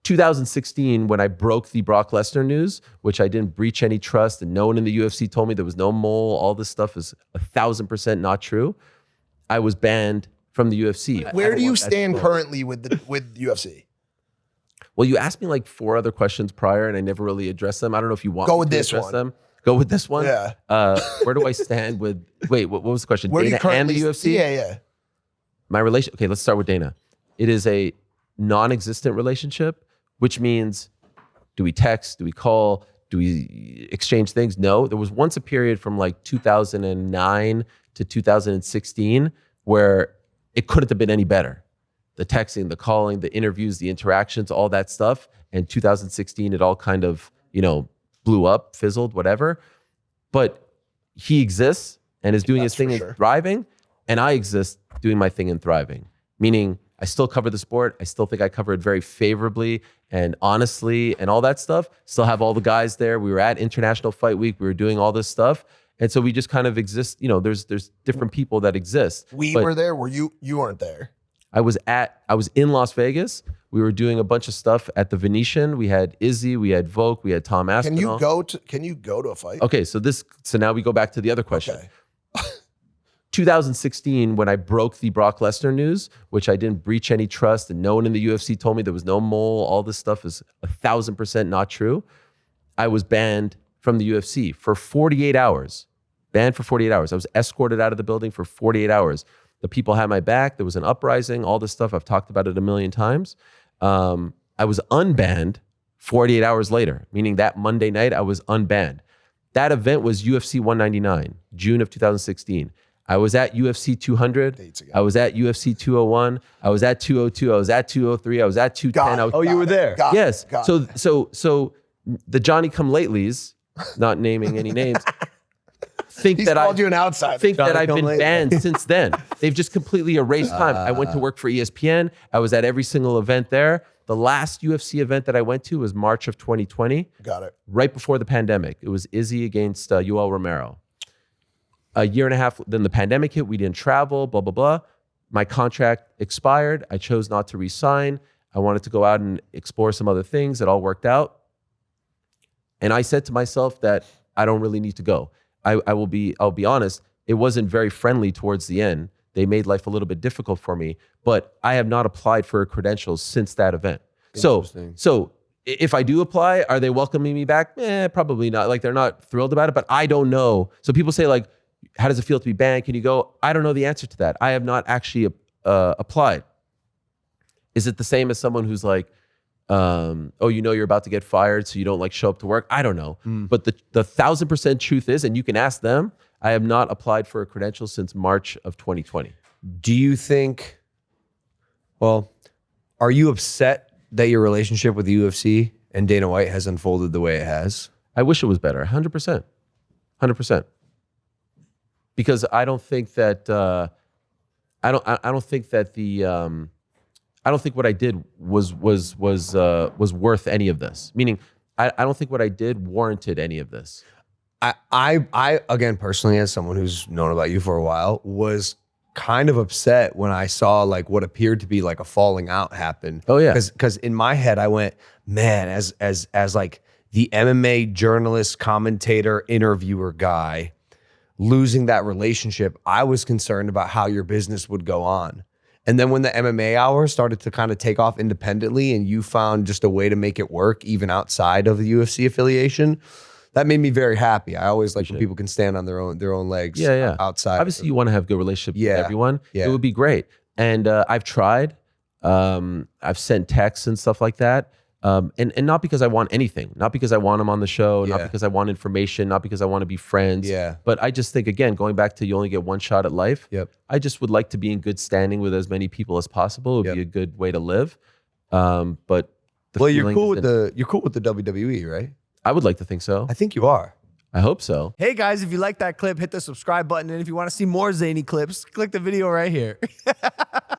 2016, when I broke the Brock Lesnar news, which I didn't breach any trust, and no one in the UFC told me there was no mole, all this stuff is 1,000% not true. I was banned from the UFC. Where do you stand currently with UFC? Well, you asked me like 4 other questions prior, and I never really addressed them. I don't know if you want Go me with to this address one. them. Go with this one. Yeah. Where do I stand with? Wait, what was the question? Where Dana do you currently, and the UFC? Yeah. My relation. Okay, let's start with Dana. It is a non-existent relationship, which means, do we text? Do we call? Do we exchange things? No. There was once a period from like 2009 to 2016 where it couldn't have been any better. The texting, the calling, the interviews, the interactions, all that stuff. And 2016, it all kind of, blew up, fizzled, whatever. But he exists and is doing his thing and thriving. And I exist doing my thing and thriving. Meaning, I still cover the sport. I still think I cover it very favorably and honestly and all that stuff. Still have all the guys there. We were at International Fight Week. We were doing all this stuff. And so we just kind of exist. There's different people that exist. We were there. You weren't there? I was in Las Vegas. We were doing a bunch of stuff at the Venetian. We had Izzy, we had Volk, we had Tom Aspinall. Can you go to a fight? Okay, so now we go back to the other question. Okay. 2016, when I broke the Brock Lesnar news, which I didn't breach any trust, and no one in the UFC told me there was no mole, all this stuff is 1,000% not true. I was banned from the UFC for 48 hours. Banned for 48 hours. I was escorted out of the building for 48 hours. The people had my back. There was an uprising, all this stuff. I've talked about it a million times. I was unbanned 48 hours later, meaning that Monday night I was unbanned. That event was UFC 199, June of 2016. I was at UFC 200. I was at UFC 201. I was at 202. I was at 203. I was at 210. You were there. Yes. So the Johnny Come Latelys, not naming any names, think He's that called you an outsider. Think that I've been banned since then. They've just completely erased time. I went to work for ESPN. I was at every single event there. The last UFC event that I went to was March of 2020. Got it. Right before the pandemic. It was Izzy against Yoel Romero. A year and a half, then the pandemic hit. We didn't travel, blah, blah, blah. My contract expired. I chose not to resign. I wanted to go out and explore some other things. It all worked out. And I said to myself that I don't really need to go. I'll be honest, it wasn't very friendly towards the end. They made life a little bit difficult for me, but I have not applied for credentials since that event. So if I do apply, are they welcoming me back? Probably not. Like, they're not thrilled about it, but I don't know. So people say, like, how does it feel to be banned? Can you go? I don't know the answer to that. I have not actually applied. Is it the same as someone who's like, you're about to get fired, so you don't like show up to work? I don't know. But the 1,000% truth is, and you can ask them, I have not applied for a credential since March of 2020. Do you think, are you upset that your relationship with the UFC and Dana White has unfolded the way it has? I wish it was better, 100%. 100%. Because I don't think that, I don't think what I did was worth any of this. Meaning, I don't think what I did warranted any of this. I again, personally, as someone who's known about you for a while, was kind of upset when I saw like what appeared to be like a falling out happen. Oh yeah. Because in my head, I went, man, as like the MMA journalist, commentator, interviewer guy, losing that relationship, I was concerned about how your business would go on. And then when the MMA hour started to kind of take off independently and you found just a way to make it work even outside of the UFC affiliation, that made me very happy. I always like when people can stand on their own legs outside. Obviously, you want to have good relationships with everyone. Yeah. It would be great. And I've tried. I've sent texts and stuff like that. And not because I want anything, not because I want them on the show, not because I want information, not because I want to be friends. Yeah. But I just think, again, going back to you only get one shot at life. Yep. I just would like to be in good standing with as many people as possible. It would be a good way to live. But you're cool with the WWE, right? I would like to think so. I think you are. I hope so. Hey guys, if you like that clip, hit the subscribe button. And if you want to see more zany clips, click the video right here.